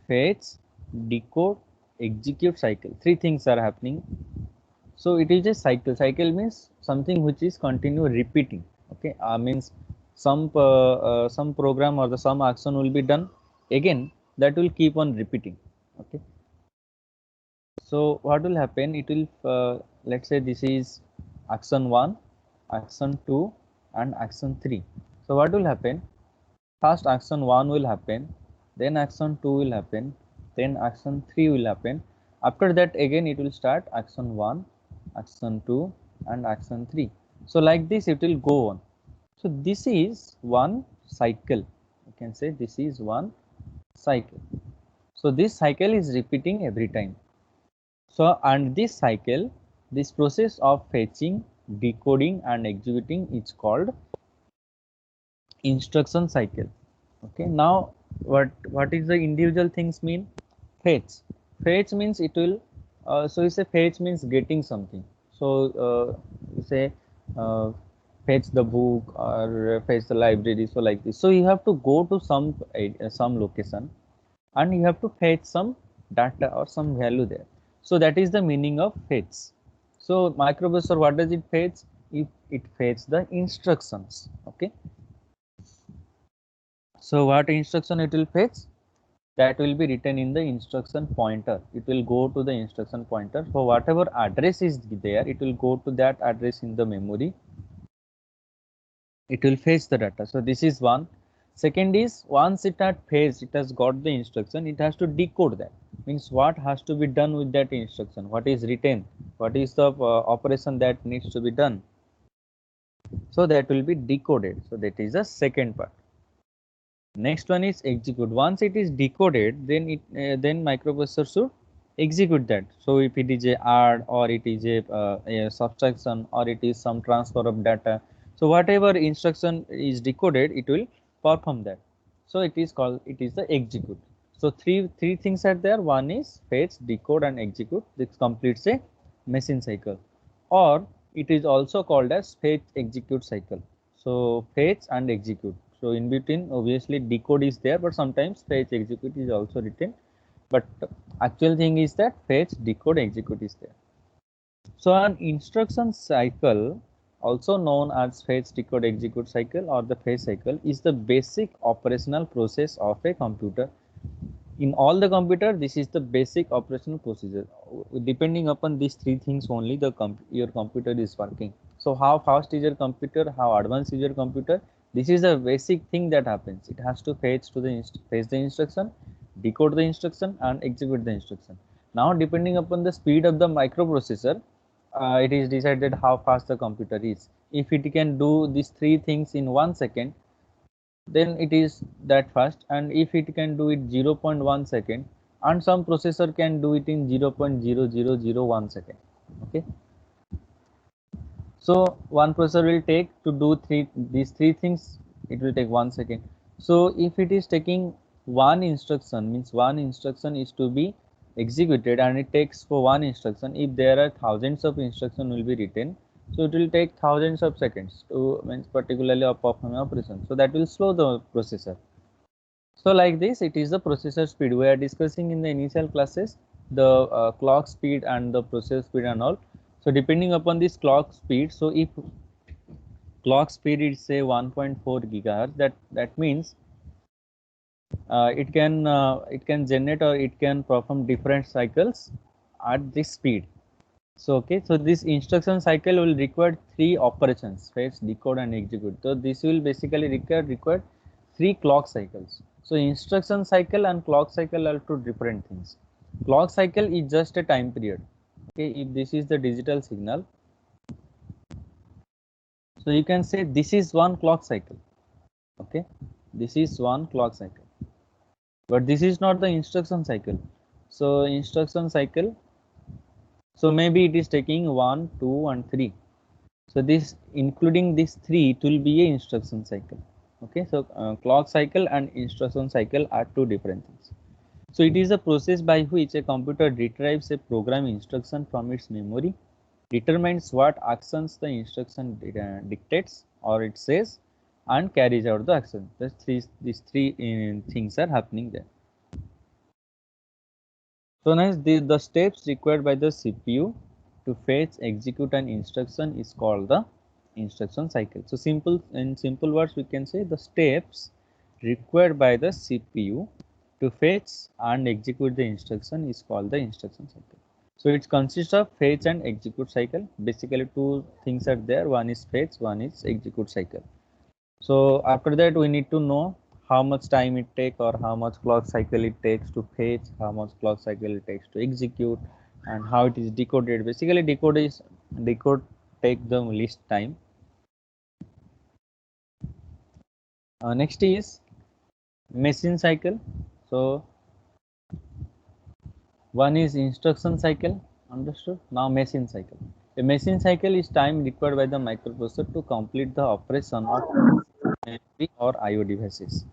fetch, decode, execute cycle. Three things are happening. So it is a cycle. Cycle means something which is continue repeating. Okay, means some program or the some action will be done again, that will keep on repeating. Okay. So what will happen? It will let's say this is action 1, action 2, and action 3. So what will happen? First action 1 will happen, then action 2 will happen, then action 3 will happen. After that again it will start action 1, action 2, and action 3. So like this it will go on. So this is one cycle. You can say this is one cycle. So this cycle is repeating every time. So and this cycle, this process of fetching, decoding, and executing is called instruction cycle. Okay, now what is the individual things mean? Fetch means it will so you say fetch means getting something. So you say fetch the book or fetch the library. So like this, so you have to go to some location and you have to fetch some data or some value there. So that is the meaning of fetch. So microprocessor, what does it fetch? If it fetch the instructions. Okay, so what instruction it will fetch? That will be written in the instruction pointer. It will go to the instruction pointer. So whatever address is there, it will go to that address in the memory. It will fetch the data. So this is one. Second is, once it had fetched, it has got the instruction, it has to decode that. Means what has to be done with that instruction, what is written, what is the operation that needs to be done. So that will be decoded. So that is the second part. Next one is execute. Once it is decoded, then then microprocessor should execute that. So if it is a add, or it is a subtraction, or it is some transfer of data, so whatever instruction is decoded, it will perform that. So it is called, it is the execute. So three things are there. One is fetch, decode, and execute. This completes a machine cycle, or it is also called as fetch execute cycle. So fetch and execute. So in between, obviously decode is there, but sometimes fetch execute is also written. But actual thing is that fetch, decode, execute is there. So an instruction cycle, also known as fetch, decode, execute cycle or the fetch cycle, is the basic operational process of a computer. In all the computer, this is the basic operational procedure. Depending upon these three things only, your computer is working. So how fast is your computer, how advanced is your computer, this is a basic thing that happens. It has to fetch the instruction, decode the instruction, and execute the instruction. Now depending upon the speed of the microprocessor, it is decided how fast the computer is. If it can do these three things in 1 second, then it is that fast, and if it can do it 0.1 second, and some processor can do it in 0.0001 second. Okay, so one processor will take to do these three things, it will take 1 second. So if it is taking one instruction, means one instruction is to be executed, and it takes for one instruction, if there are thousands of instruction will be written, so it will take thousands of seconds to, means particularly perform operation. So that will slow the processor. So like this, it is the processor speed. We are discussing in the initial classes the clock speed and the processor speed and all. So depending upon this clock speed, so if clock speed is say 1.4 gigahertz, that means it can generate, or it can perform different cycles at this speed. So okay, so this instruction cycle will require three operations: fetch, decode, and execute. So this will basically require three clock cycles. So instruction cycle and clock cycle are two different things. Clock cycle is just a time period. Okay, if this is the digital signal, so you can say this is one clock cycle. Okay, this is one clock cycle, but this is not the instruction cycle. So instruction cycle, so maybe it is taking 1, 2, and 3. So this, including these three, it will be a instruction cycle. Okay, so clock cycle and instruction cycle are two different things. So it is a process by which a computer retrieves a program instruction from its memory, determines what actions the instruction dictates or it says, and carries out the action. These three things are happening there. So next, the steps required by the CPU to fetch, execute an instruction is called the instruction cycle. So in simple words, we can say the steps required by the CPU to fetch and execute the instruction is called the instruction cycle. So it consists of fetch and execute cycle. Basically, two things are there. One is fetch, one is execute cycle. So after that, we need to know how much time it takes or how much clock cycle it takes to fetch, how much clock cycle it takes to execute, and how it is decoded. Basically, decode take the least time. Next is machine cycle. So one is instruction cycle, understood. Now machine cycle. A machine cycle is time required by the microprocessor to complete the operation of memory or IO devices.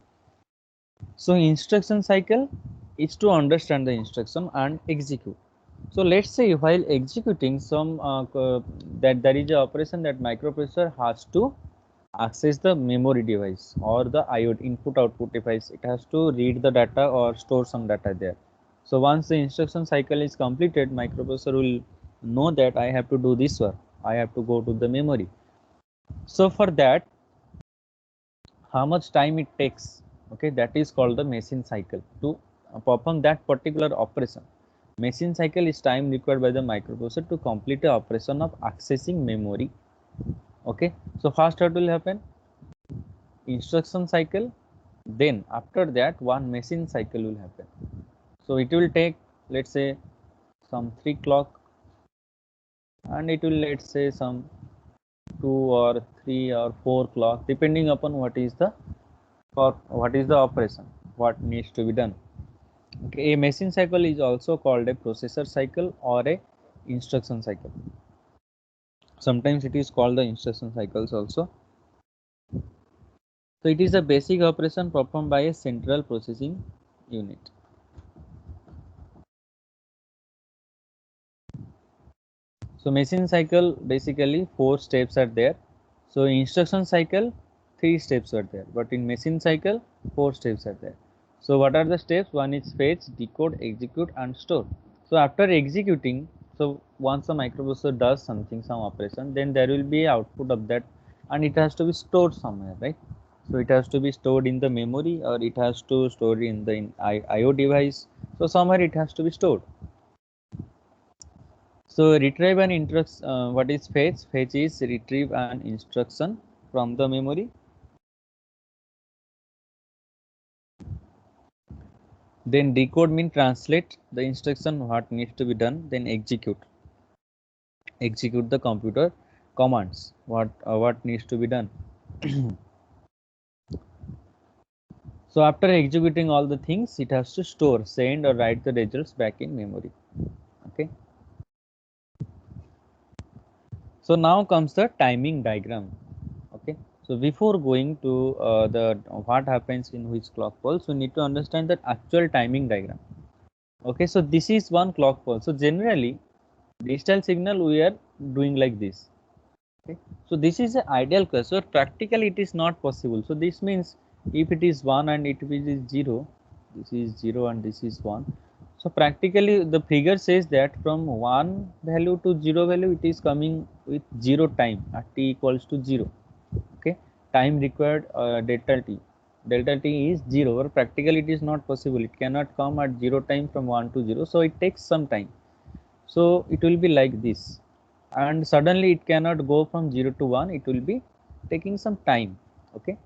So instruction cycle is to understand the instruction and execute. So let's say while executing some that there is a operation that microprocessor has to access the memory device or the IO input output device. It has to read the data or store some data there. So once the instruction cycle is completed, microprocessor will know that I have to do this work. I have to go to the memory. So for that, how much time it takes, okay, that is called the machine cycle to perform that particular operation. Machine cycle is time required by the microprocessor to complete the operation of accessing memory. Okay, so first what will happen? Instruction cycle, then after that one machine cycle will happen. So it will take, let's say, some 3 clock, and it will, let's say, some 2 or 3 or 4 clock, depending upon what is the operation, what needs to be done. Okay, a machine cycle is also called a processor cycle or a instruction cycle. Sometimes it is called the instruction cycles also. So it is a basic operation performed by a central processing unit. So machine cycle, basically 4 steps are there. So instruction cycle 3 steps are there, but in machine cycle 4 steps are there. So what are the steps? One is fetch, decode, execute and store. So after executing, so once the microprocessor does something, some operation, then there will be output of that, and it has to be stored somewhere, right? So it has to be stored in the memory, or it has to store in the IO device. So somewhere it has to be stored. So retrieve an instruction. What is fetch? Fetch is retrieve an instruction from the memory. Then decode means translate the instruction what needs to be done. Then execute. Execute the computer commands what needs to be done. So after executing all the things, it has to store, send or write the results back in memory. Okay. So now comes the timing diagram. Okay. So before going to the what happens in which clock pulse, we need to understand that actual timing diagram. Okay, so this is one clock pulse. So generally, digital signal we are doing like this. Okay, so this is an ideal case. So practically it is not possible. So this means if it is 1 and it is 0, this is 0 and this is 1. So practically the figure says that from 1 value to 0 value, it is coming with 0 time at t equals to 0. Okay, time required delta t is 0, or practically it is not possible. It cannot come at 0 time from 1 to 0, so it takes some time. So it will be like this, and suddenly it cannot go from 0 to 1. It will be taking some time. Okay,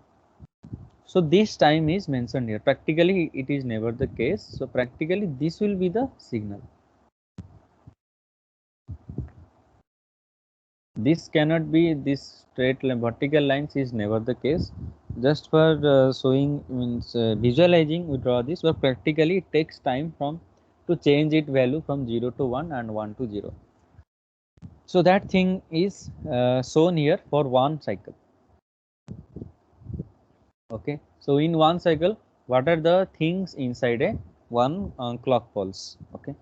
so this time is mentioned here. Practically it is never the case. So practically this will be the signal. This cannot be, this straight line, vertical lines is never the case. Just for showing, means visualizing, we draw this, but practically it takes time from to change its value from 0 to 1 and 1 to 0. So that thing is shown here for one cycle. Okay, so in one cycle, what are the things inside a one clock pulse? Okay,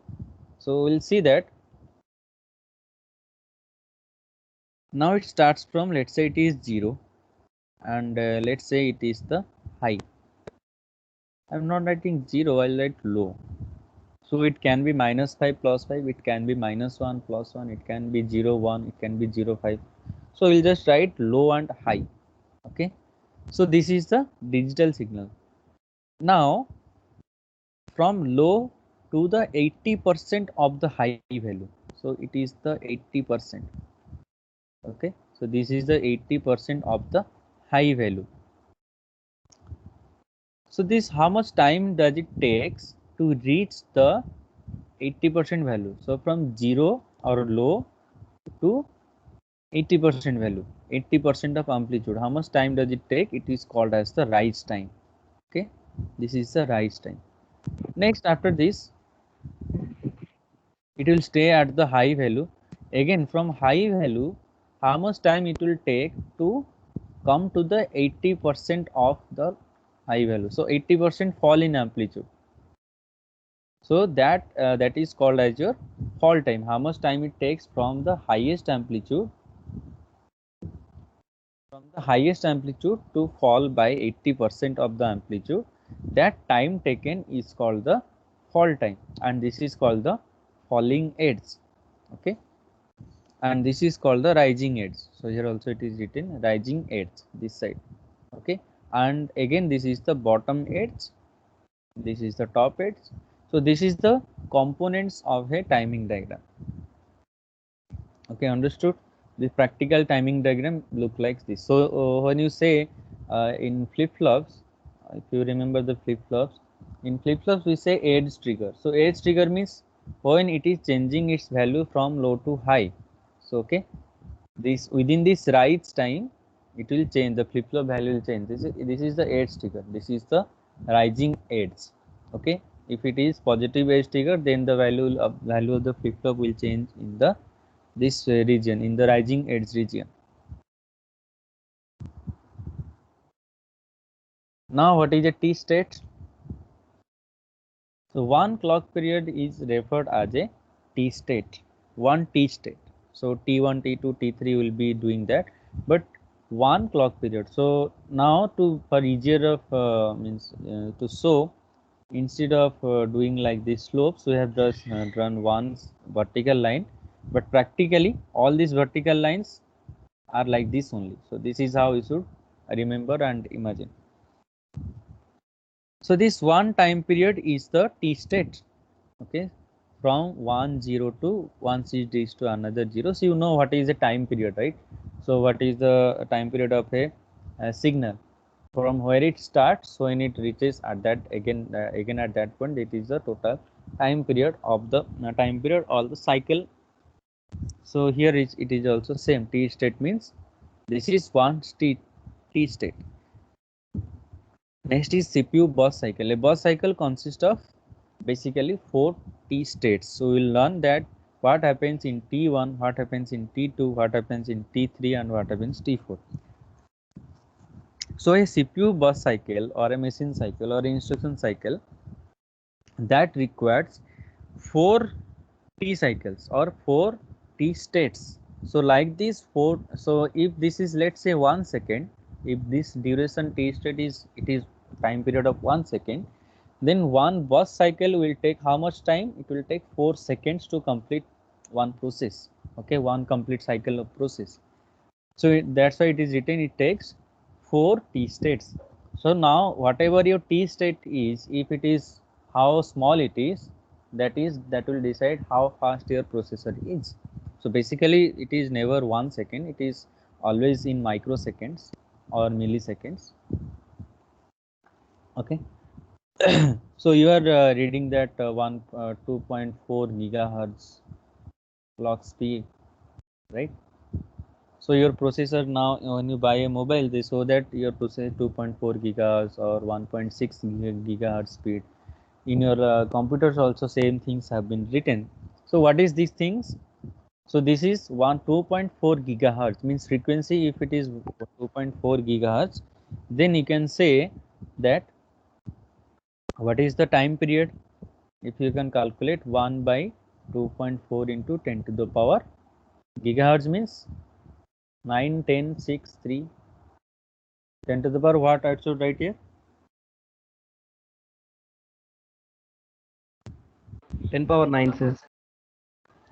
so we'll see that. Now it starts from, let's say it is 0, and let's say it is the high. I'm not writing 0, I'll write low. So it can be -5 plus 5, it can be -1 plus 1, it can be 0 1, it can be 0 5. So we'll just write low and high. Okay, so this is the digital signal. Now from low to the 80% of the high value, so it is the 80%. Okay, so this is the 80% of the high value. So this, how much time does it takes to reach the 80% value? So from 0 or low to 80% value, 80% of amplitude, how much time does it take? It is called as the rise time. Okay, this is the rise time. Next, after this, it will stay at the high value. Again, from high value, how much time it will take to come to the 80% of the high value? So 80% fall in amplitude. So that is called as your fall time. How much time it takes from the highest amplitude to fall by 80% of the amplitude. That time taken is called the fall time, and this is called the falling edge. Okay, and this is called the rising edge. So here also it is written rising edge this side. Okay, and again this is the bottom edge, this is the top edge. So this is the components of a timing diagram. Okay, understood? The practical timing diagram look like this. So when you say in flip-flops, if you remember the flip-flops, in flip-flops we say edge trigger. So edge trigger means when it is changing its value from low to high. So okay, this within this rise time, it will change, the flip-flop value will change. This is the edge trigger. This is the rising edge. Okay, if it is positive edge trigger, then the value of the flip-flop will change in the this region, in the rising edge region. Now what is a T state? So one clock period is referred as a T state, one T state. So T1, T2, T3 will be doing that, but one clock period. So now for easier of to show, instead of doing like this slopes, we have just drawn one vertical line, but practically all these vertical lines are like this only. So this is how you should remember and imagine. So this one time period is the T state. Okay, from 1 0 to once it is to another 0. So you know what is the time period, right? So what is the time period of a signal? From where it starts, when it reaches at that again at that point, it is the total time period of the time period or the cycle. So here it is also same. T state means this is one T state. Next is CPU burst cycle. A burst cycle consists of basically 4 T states. So we'll learn that what happens in T1, what happens in T2, what happens in T3, and what happens T4. So a CPU burst cycle or a machine cycle or instruction cycle that requires 4 T cycles or 4 T states. So like this 4, so if this is, let's say, 1 second, if this duration T state is, it is time period of 1 second, then one burst cycle will take how much time? It will take 4 seconds to complete one process. Okay, one complete cycle of process. So that's why it is written, it takes 4 T states. So now whatever your T state is, if it is how small it is, that will decide how fast your processor is. So basically it is never 1 second, it is always in microseconds or milliseconds. Okay. So you are reading that 2.4 gigahertz clock speed, right? So your processor now, when you buy a mobile, they show that your processor 2.4 gigahertz or 1.6 gigahertz speed. In your computers also same things have been written. So what is these things? So this is 2.4 gigahertz means frequency. If it is 2.4 gigahertz, then you can say that what is the time period? If you can calculate 1 by 2.4 into 10 to the power, gigahertz means 9, 10, 6, 3, 10 to the power what I should write here? 10 power 9, sir.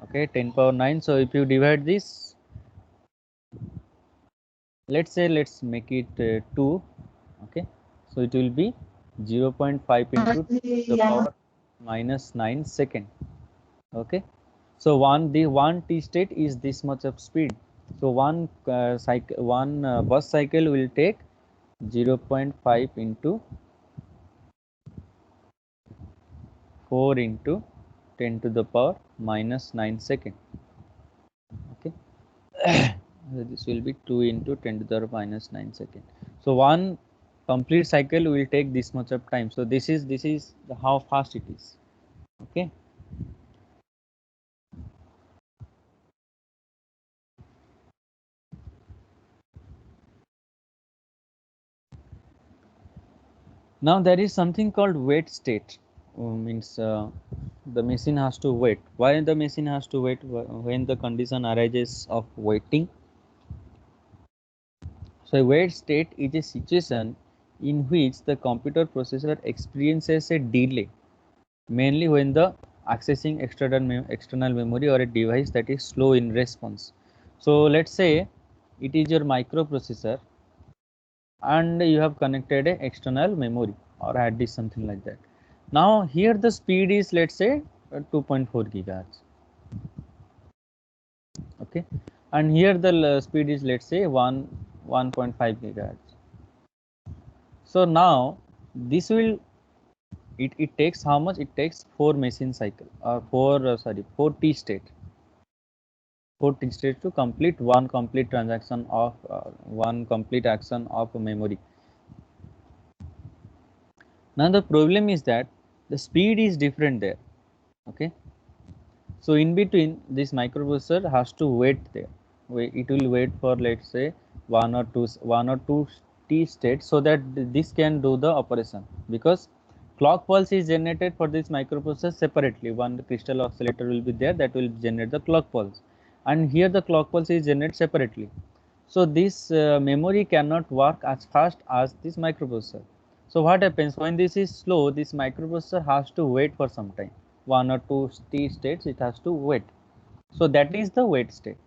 Okay, 10 power 9. So if you divide this, let's make it 2. Okay, so it will be 0.5 into the power minus 9 second. Okay, so one t state is this much of speed. So one bus cycle will take 0.5 into 4 into 10 to the power minus 9 second. Okay, so this will be 2 into 10 to the power minus 9 second. So one complete cycle will take this much of time. So this is how fast it is. Okay. Now there is something called wait state. Means the machine has to wait. Why the machine has to wait? When the condition arises of waiting. So a wait state is a situation in which the computer processor experiences a delay, mainly when the accessing external memory or a device that is slow in response. So let's say it is your microprocessor and you have connected a external memory or hard disk, something like that. Now here the speed is, let's say 2.4 gigahertz. Okay, and here the speed is, let's say 1.5 gigahertz. So now this will it takes how much? It takes 4 machine cycle or 4 t state, 4 t state to complete one complete transaction of one complete action of memory. Now the problem is that the speed is different there. Okay, so in between this microprocessor has to wait there. It will wait for, let's say, one or two t states, so that this can do the operation, because clock pulse is generated for this microprocessor separately. One crystal oscillator will be there that will generate the clock pulse, and here the clock pulse is generated separately. So this memory cannot work as fast as this microprocessor. So what happens when this is slow? This microprocessor has to wait for some time, one or two t states it has to wait. So that is the wait state.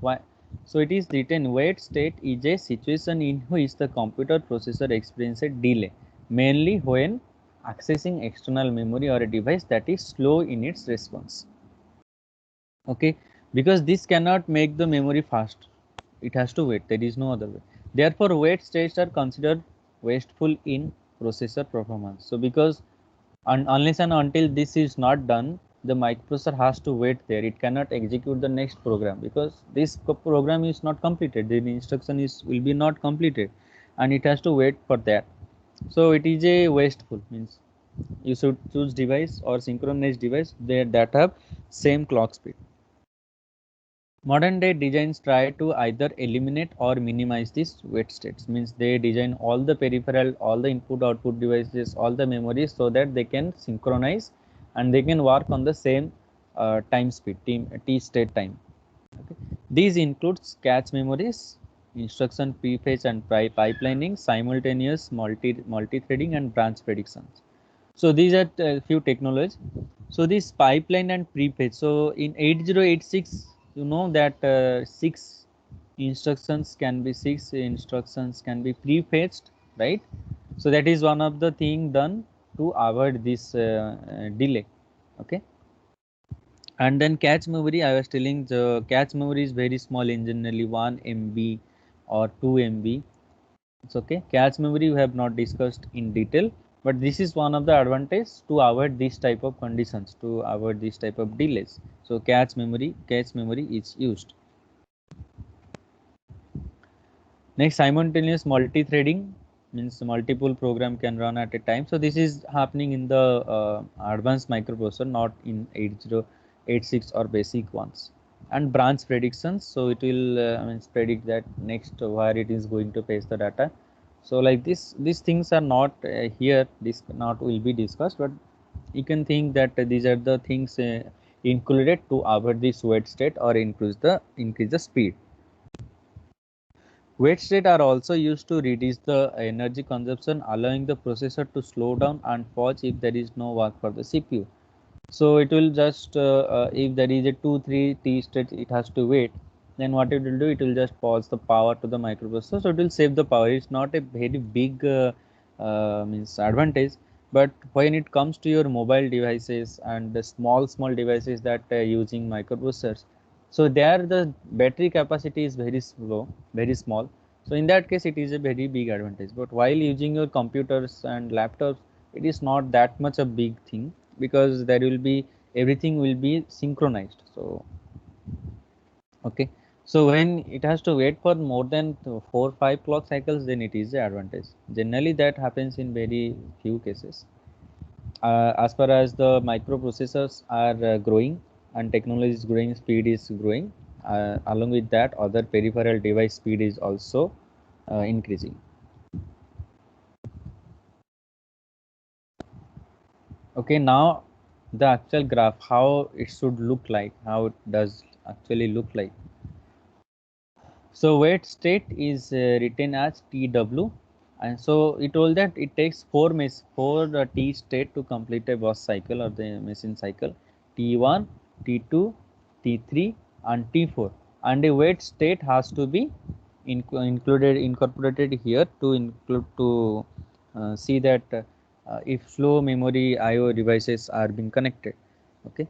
Why? So it is written, wait state is a situation in which the computer processor experiences delay, mainly when accessing external memory or a device that is slow in its response. Okay, because this cannot make the memory fast, it has to wait, there is no other way. Therefore wait states are considered wasteful in processor performance. So because unless and until this is not done, the microprocessor has to wait there, it cannot execute the next program, because this program is not completed, the instruction is will be not completed, and it has to wait for that. So it is a wasteful, means you should choose device or synchronized device there that have same clock speed. Modern day designs try to either eliminate or minimize these wait states, means they design all the peripheral, all the input output devices, all the memories, so that they can synchronize and they can work on the same time speed, t state time. Okay. These includes cache memories, instruction prefetch and pipelining, simultaneous multi-threading and branch predictions. So these are few technologies. So this pipeline and prefetch. So in 8086, you know that six instructions can be prefetched, right? So that is one of the thing done to avoid this delay. Okay. And then cache memory, I was telling, the cache memory is very small, in generally 1 MB or 2 MB. It's okay. Cache memory we have not discussed in detail, but this is one of the advantage to avoid this type of conditions, to avoid this type of delays. So cache memory is used. Next, simultaneous multi-threading, means multiple program can run at a time. So this is happening in the advanced microprocessor, not in 8086 or basic ones. And branch predictions, so it will predict that next where it is going to paste the data. So like this, these things are not here, this not will be discussed, but you can think that these are the things included to avoid this wait state or increase the speed. Wait state are also used to reduce the energy consumption, allowing the processor to slow down and pause if there is no work for the CPU. So it will just if there is a 2-3 t state, it has to wait. Then what it will do, it will just pause the power to the microprocessor, so it will save the power. It's not a very big means advantage, but when it comes to your mobile devices and the small devices that using microprocessors, so there the battery capacity is very slow, very small. So in that case, it is a very big advantage. But while using your computers and laptops, it is not that much a big thing, because there will be, everything will be synchronized. So okay, so when it has to wait for more than 4-5 clock cycles, then it is the advantage. Generally that happens in very few cases. As far as the microprocessors are growing and technology is growing, speed is growing, along with that other peripheral device speed is also increasing. Okay, now the actual graph, how it should look like, how it does actually look like. So wait state is written as TW, and so it told that it takes 4 T state to complete a bus cycle or the machine cycle: T1, T2, T3, and T4. And a wait state has to be incorporated here to include to see that if slow memory I/O devices are being connected. Okay.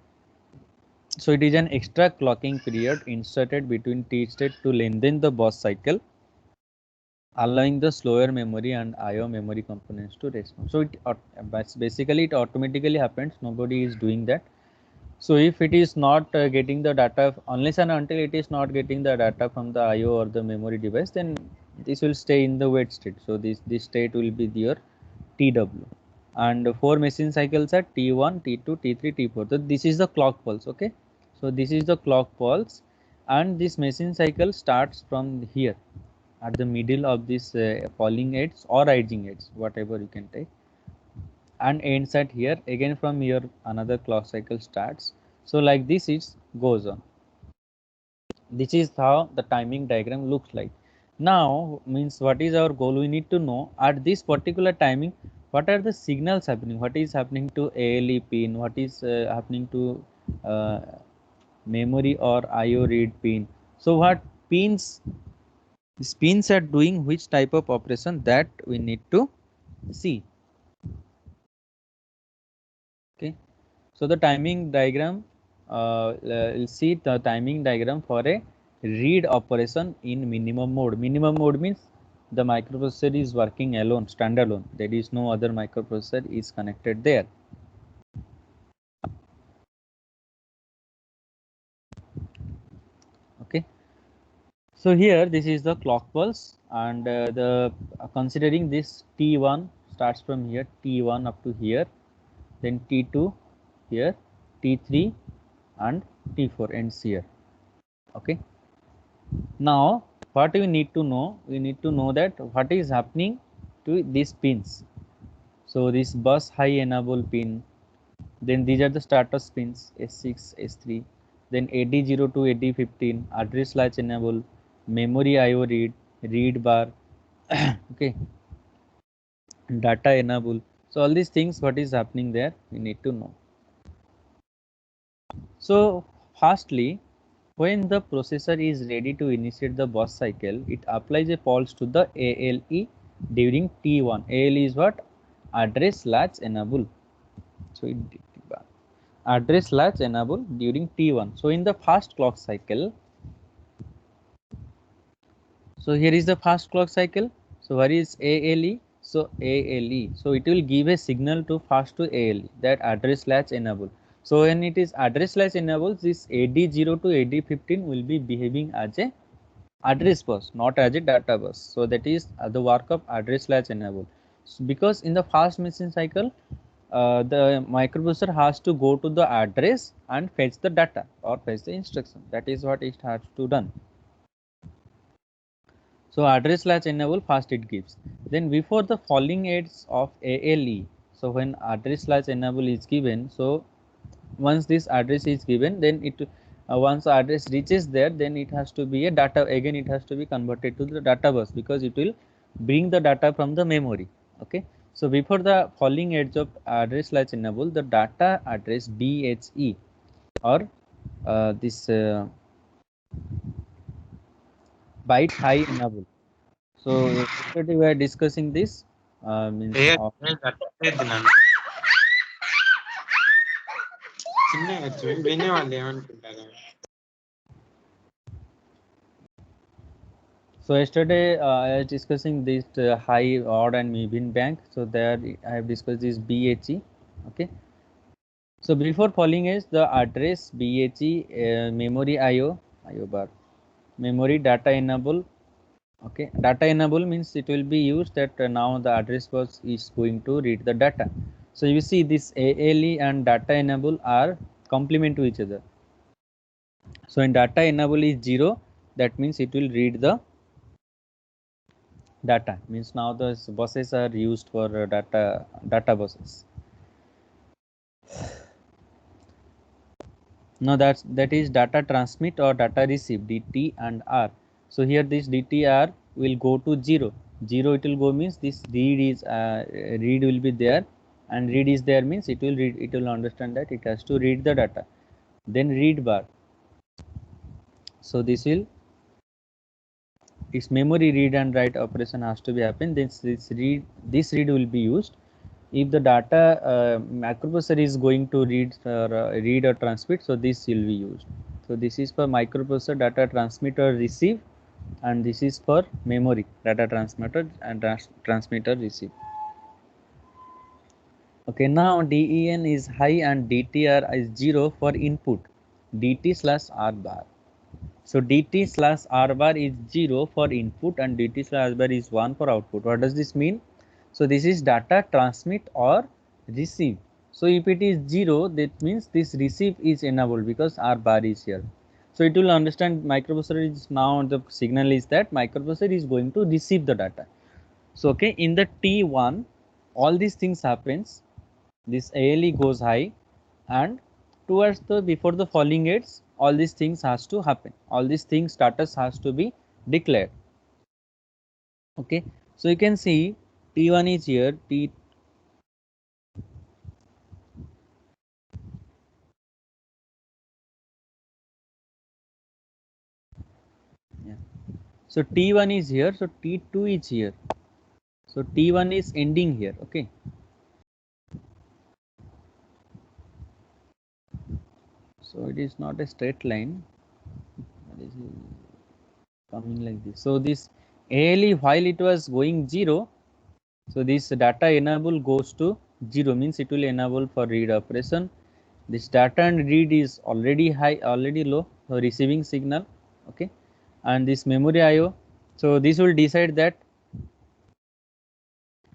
So it is an extra clocking period inserted between T state to lengthen the bus cycle, allowing the slower memory and I/O memory components to respond. So basically it automatically happens. Nobody is doing that. So if it is not getting the data, unless and until it is not getting the data from the I/O or the memory device, then this will stay in the wait state. So this state will be your TW. And 4 machine cycles are T1, T2, T3, T4. So this is the clock pulse. Okay. So this is the clock pulse, and this machine cycle starts from here at the middle of this falling edge or rising edge, whatever you can take, and ends at here. Again from here another clock cycle starts. So like this it goes on. This is how the timing diagram looks like. Now means what is our goal? We need to know at this particular timing what are the signals happening, what is happening to ALE pin, what is happening to uh, memory or IO read pin. So what pins, these pins are doing which type of operation, that we need to see. Okay, so the timing diagram, we'll see the timing diagram for a read operation in minimum mode. Minimum mode means the microprocessor is working alone, standalone. There is no other microprocessor is connected there. Okay, so here this is the clock pulse, and the considering this T1 starts from here, T1 up to here, then T2 here, T3 and T4 ends here. Okay, now what we need to know, we need to know that what is happening to these pins. So this bus high enable pin, then these are the status pins S6, S3, then AD0 to AD15 address latch enable, memory IO read, read bar, okay, data enable. So all these things, what is happening there, we need to know. So firstly, when the processor is ready to initiate the bus cycle, it applies a pulse to the ALE during T1. ALE is what? Address latch enable. So it address latch enable during T1. So in the first clock cycle, so here is the first clock cycle. So where is ALE? So ALE. So it will give a signal to first to ALE, that address latch enable. So when it is address latch enables, this AD0 to AD15 will be behaving as a address bus, not as a data bus. So that is the work of address latch enable. So because in the fast machine cycle, the microprocessor has to go to the address and fetch the data or fetch the instruction. That is what it has to done. So address latch enable first it gives. Then before the falling edge of ALE, so when address latch enable is given, so once this address is given, then it once address reaches there, then it has to be a data, again it has to be converted to the data bus, because it will bring the data from the memory. Okay, So before the falling edge of address latch enable, the data address BHE or this byte high enable. So yesterday we are discussing this means so yesterday I was discussing this high odd and even bank. So there I have discussed this BHE. Okay. So before falling edge, the address BHE memory IO bar memory data enable. Okay, data enable means it will be used that now the address bus is going to read the data. So you see this ALE and data enable are complement to each other. So in data enable is 0, that means it will read the data, means now the buses are used for data buses. Now that is data transmit or data receive DT and R. So here this DTR will go to 0. 0 it will go means this read will be there, and read is there means it will understand that it has to read the data. Then read bar. So this memory read and write operation has to be happen. This read will be used if the data microprocessor is going to read or transmit. So this will be used. So this is for microprocessor data transmitter receive, and this is for memory data transmitter and transmitter receive. Okay, now DEN is high and DTR is 0 for input DT/R bar. So DT/R bar is 0 for input and DT/R bar is 1 for output. What does this mean? So this is data transmit or receive. So if it is 0, that means this receive is enabled because R bar is here. So it will understand microprocessor is now the signal is that microprocessor is going to receive the data. So okay, in the T1 all these things happens. This ALE goes high, and towards the before the falling edge all these things has to happen. All these things status has to be declared. Okay, so you can see T1 is here, so T1 is here, so T2 is here. So T1 is ending here. Okay. So it is not a straight line. It is coming like this. So this ALE while it was going 0, so this data enable goes to 0 means it will enable for read operation. This data and read is already high, already low, so receiving signal. Okay, and this memory IO. So this will decide that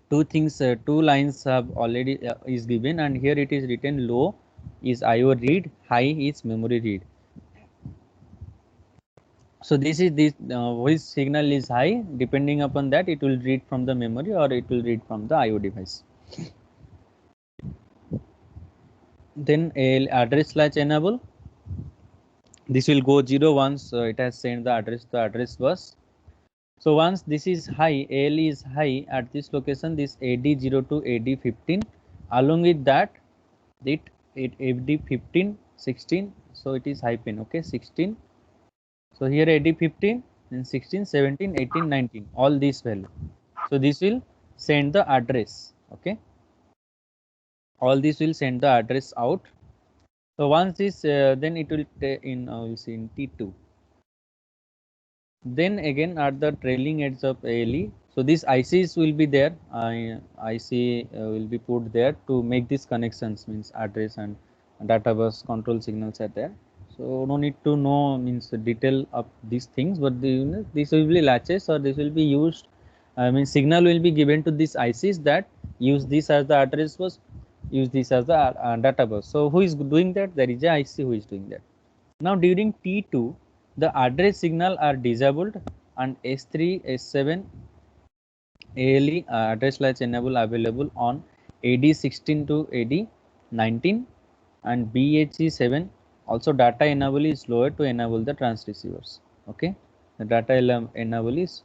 two lines have already is given, and here it is written low is IO read, high is memory read. So this is which signal is high, depending upon that it will read from the memory or it will read from the IO device. Then address latch enable. This will go 0 once it has sent the address bus. So once this is high, ALE is high at this location, this AD0 to AD15. Along with that, it AD15 16. So it is high pin. Okay, 16. So here AD15, then 16, 17, 18, 19. All these value. So this will send the address. Okay. All this will send the address out. So once this, then it will you see in T2. Then again at the trailing edge of ALE, so these ICs will be there. IC will be put there to make these connections, means address and data bus control signals are there. So no need to know means the detail of these things, but this will be latches or this will be used. I mean signal will be given to these ICs that use this as the address bus, use this as the data bus. So who is doing that? There is a IC who is doing that. Now during T2, the address signal are disabled and S3, S7 ALE address latch enable available on AD16 to AD19, and BHE7 also data enable is lowered to enable the trans receivers. Okay, the data enable is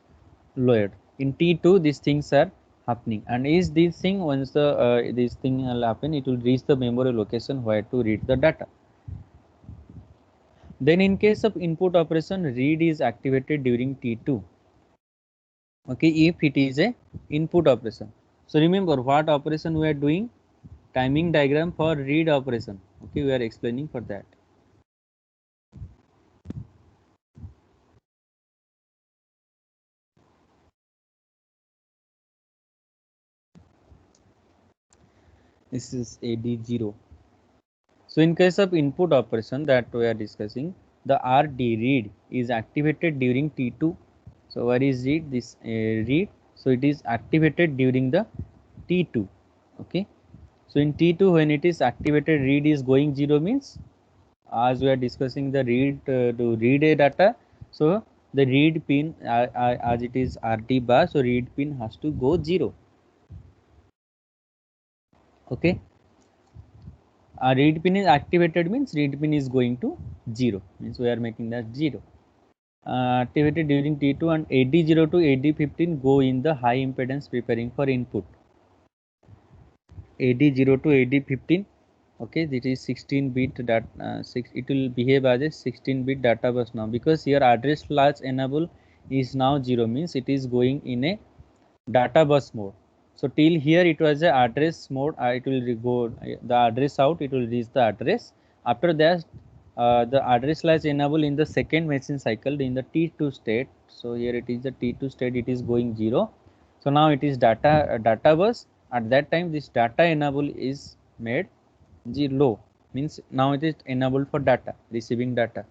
lowered. In T2 these things are happening, and is this thing, once the this thing will happen, it will reach the memory location where to read the data. Then in case of input operation, read is activated during T2. Okay, if it is a input operation. So remember what operation we are doing, timing diagram for read operation. Okay, we are explaining for that. This is AD0. So in case of input operation that we are discussing, the RD read is activated during T2. So where is read? This read. So it is activated during the T2. Okay. So in T2, when it is activated, read is going 0 means, as we are discussing the read to read a data. So the read pin as it is RD bar, so read pin has to go 0. Okay. Read pin is activated means read pin is going to 0, means we are making that 0. Activated during T2, and AD0 to AD15 go in the high impedance preparing for input. AD0 to AD15, okay, this is 16-bit that it will behave as a 16-bit data bus now, because here address flash enable is now 0, means it is going in a data bus mode. So till here it was a address mode, it will go the address out, it will reach the address. After that the address flash enable in the second machine cycle in the T2 state. So here it is the T2 state, it is going 0. So now it is data bus. At that time this data enable is made low, means now it is enabled for data, receiving data.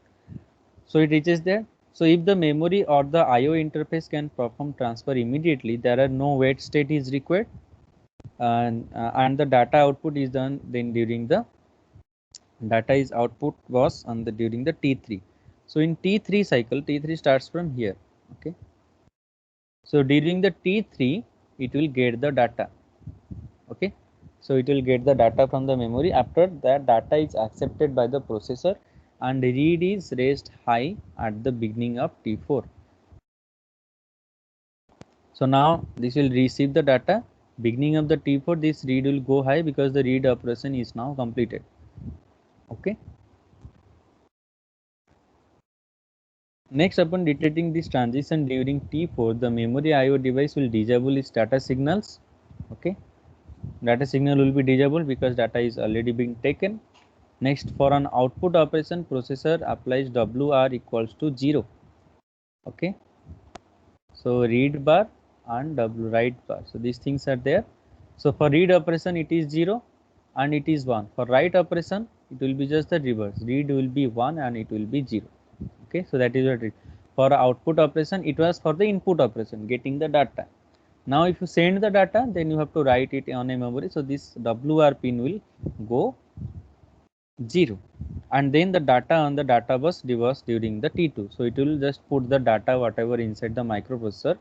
So it reaches there. So if the memory or the IO interface can perform transfer immediately, there are no wait state is required, and the data output is done then during the data is output was on the during the T3. So in T3 cycle, T3 starts from here. Okay. So during the T3 it will get the data. Okay. So it will get the data from the memory. After that, data is accepted by the processor and read is raised high at the beginning of T4. So now this will receive the data. Beginning of the T4, this read will go high because the read operation is now completed. Okay. Next, upon detecting this transition during T4, the memory IO device will disable its data signals. Okay. Data signal will be disabled because data is already being taken. Next, for an output operation, processor applies WR equals to 0. Okay. So read bar and W write bar. So these things are there. So for read operation it is 0 and it is 1. For write operation it will be just the reverse. Read will be 1 and it will be 0. Okay. So that is what it. For output operation it was for the input operation, getting the data. Now if you send the data, then you have to write it on a memory. So this WR pin will go 0, and then the data on the data bus reverse during the T2. So it will just put the data whatever inside the microprocessor,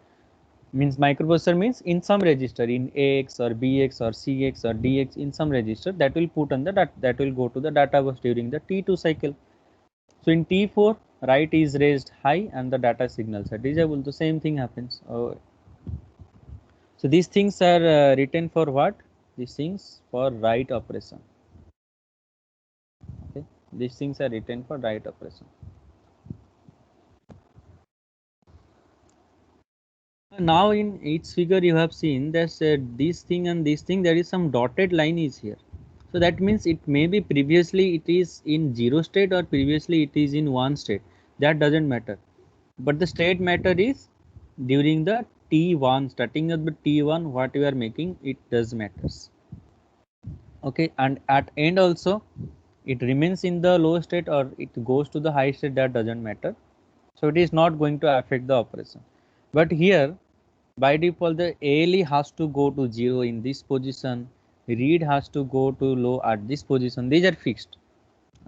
means microprocessor means in some register, in AX or BX or CX or DX, in some register that will put on the that will go to the data bus during the T2 cycle. So in T4 write is raised high and the data signals are disabled. The same thing happens. So these things are written for what? These things for write operation. Okay, these things are written for write operation. Now in each figure you have seen that this thing and this thing, there is some dotted line is here. So that means it may be previously it is in 0 state or previously it is in 1 state. That doesn't matter. But the state matter is during the T1, starting at the T1 what you are making, it does matters. Okay, and at end also it remains in the low state or it goes to the high state, that doesn't matter. So it is not going to affect the operation. But here by default the ALE has to go to 0 in this position, read has to go to low at this position, these are fixed.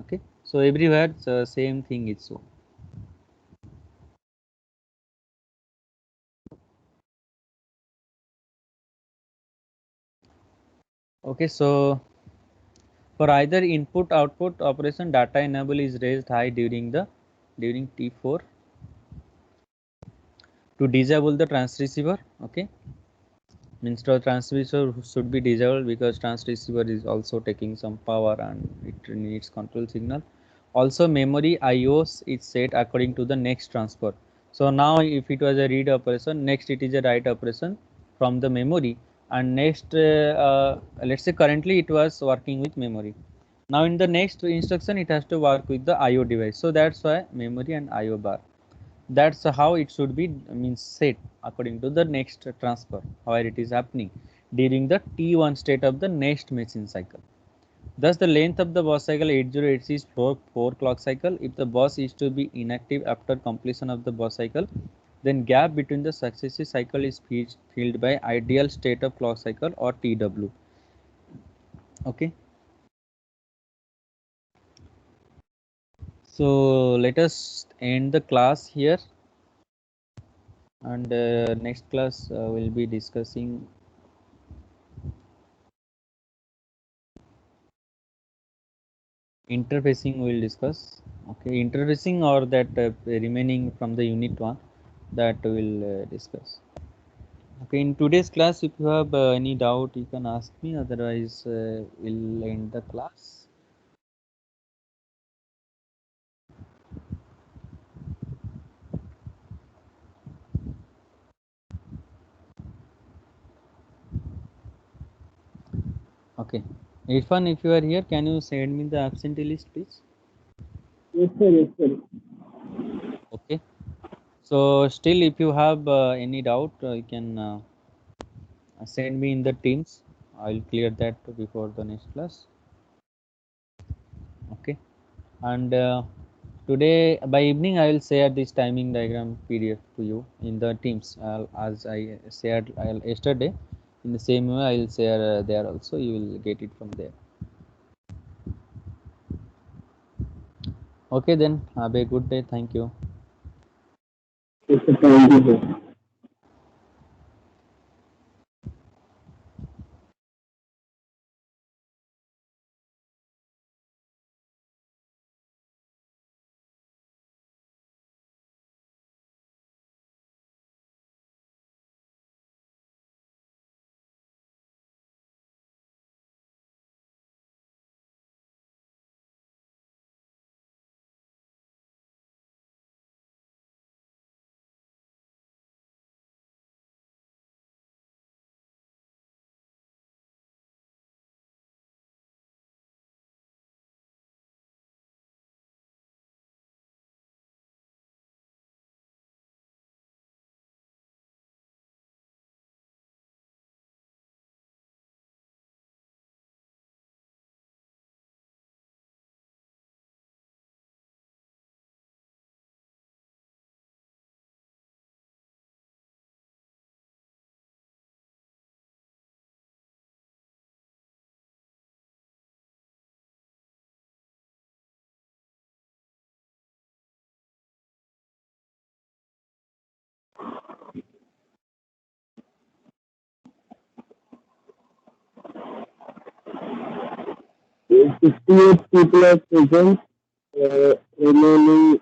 Okay, so everywhere the same thing is so. Okay, so for either input output operation, data enable is raised high during T4 to disable the transceiver. Okay, Means the transmitter should be disabled because transceiver is also taking some power and it needs control signal. Also memory IOs is set according to the next transfer. So now if it was a read operation, next it is a write operation from the memory, and next let's say currently it was working with memory. Now in the next instruction it has to work with the IO device. So that's why memory and IO bar. That's how it should be means set according to the next transfer where it is happening during the T1 state of the next machine cycle. Thus the length of the bus cycle 8086 is 4 clock cycle. If the bus is to be inactive after completion of the bus cycle, then gap between the successive cycle is filled by ideal state of clock cycle or TW. Okay, so let us end the class here, and next class will be discussing interfacing. We will discuss. Okay, interfacing or that remaining from the unit 1, that we will discuss. Okay, in today's class if you have any doubt you can ask me, otherwise we'll end the class. Okay, Irfan, if you are here, can you send me the absentee list please? Yes, sir. Yes, sir. Okay, so still if you have any doubt you can send me in the Teams. I will clear that before the next class. Okay, and today by evening I will share this timing diagram PDF to you in the Teams, as I shared yesterday. In the same way I will share there also, you will get it from there. Okay, then have a good day. Thank you. Yes, sir. Thank you, sir. Yes, 68 people are present, remaining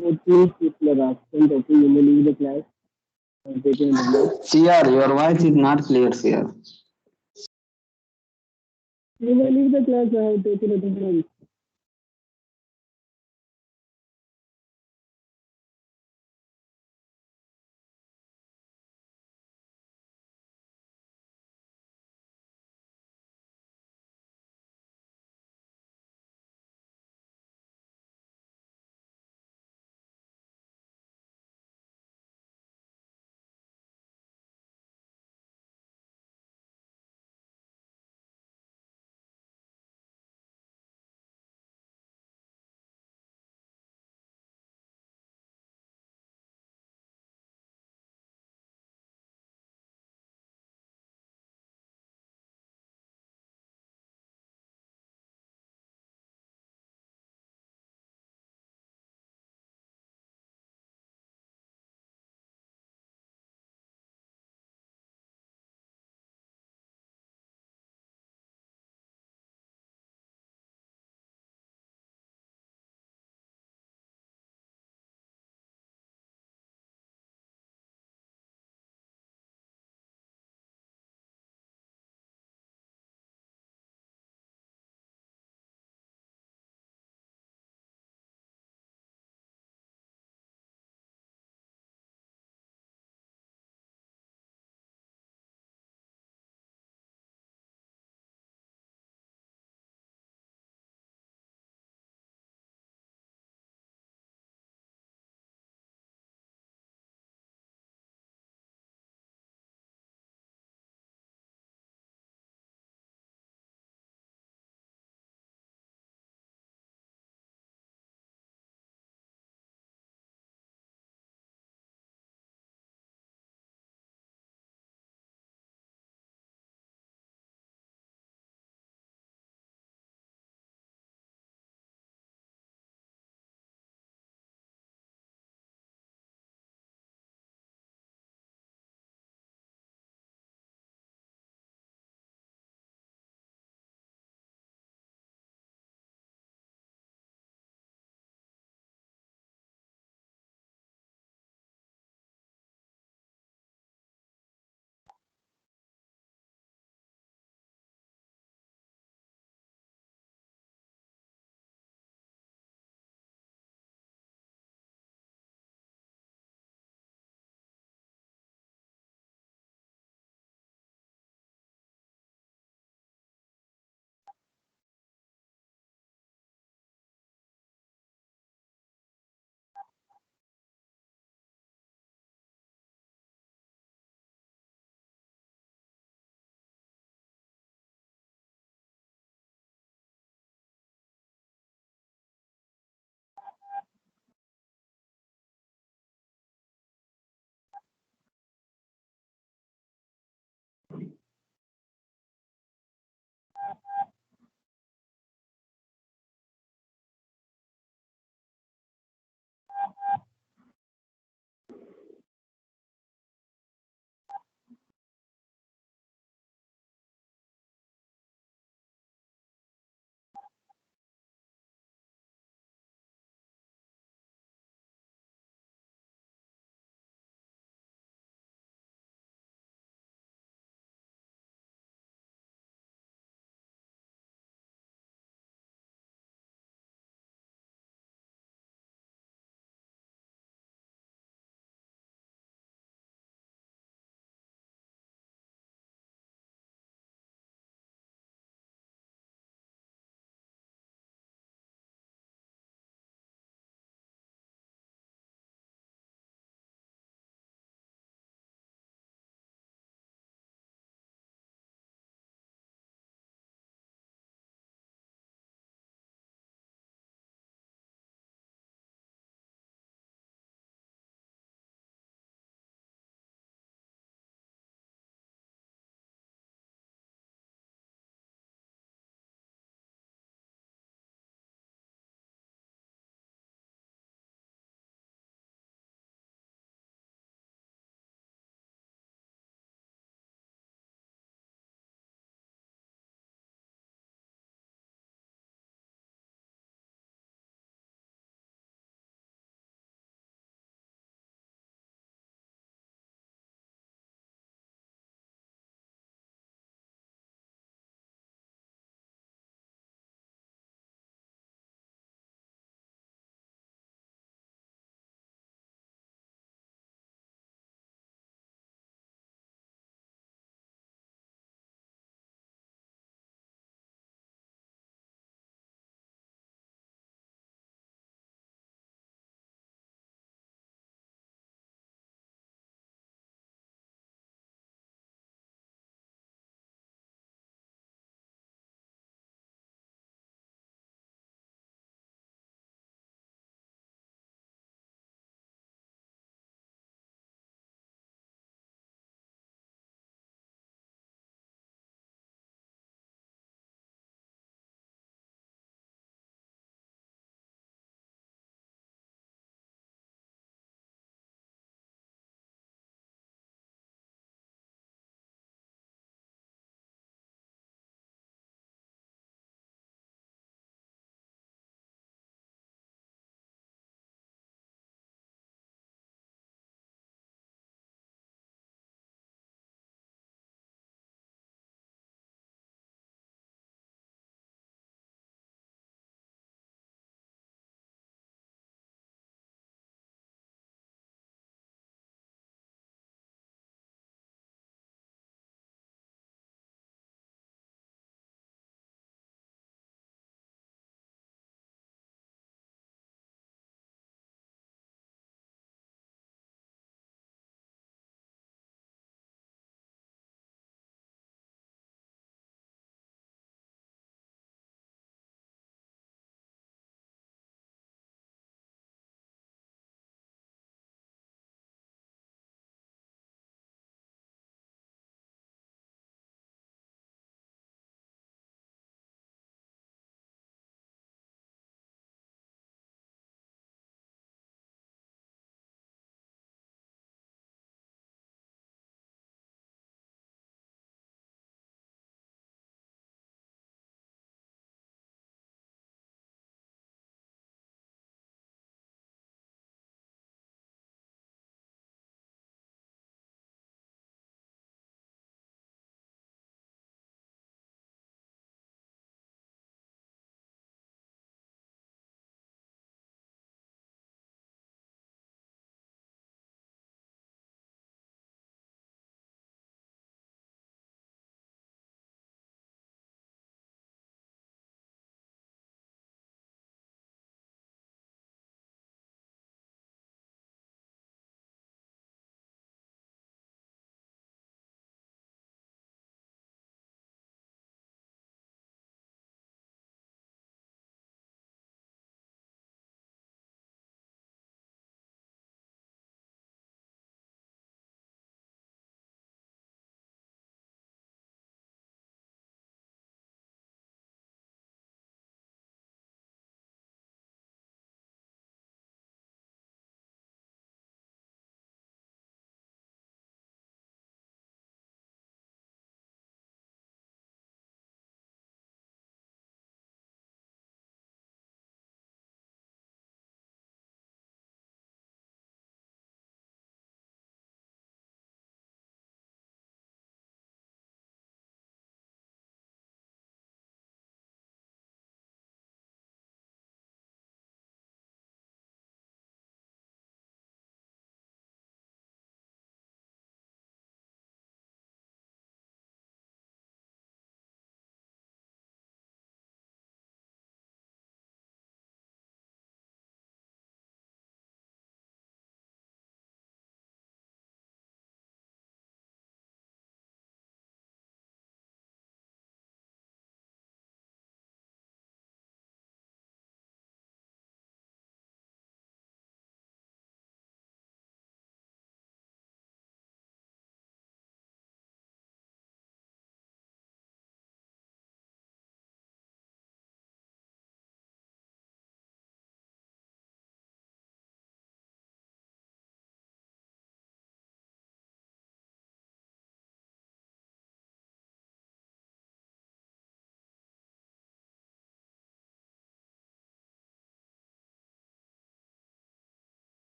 14 people are absent. Okay, you may leave the class and take a moment. CR, your voice is not clear, CR. You may leave the class. I have taken attendance.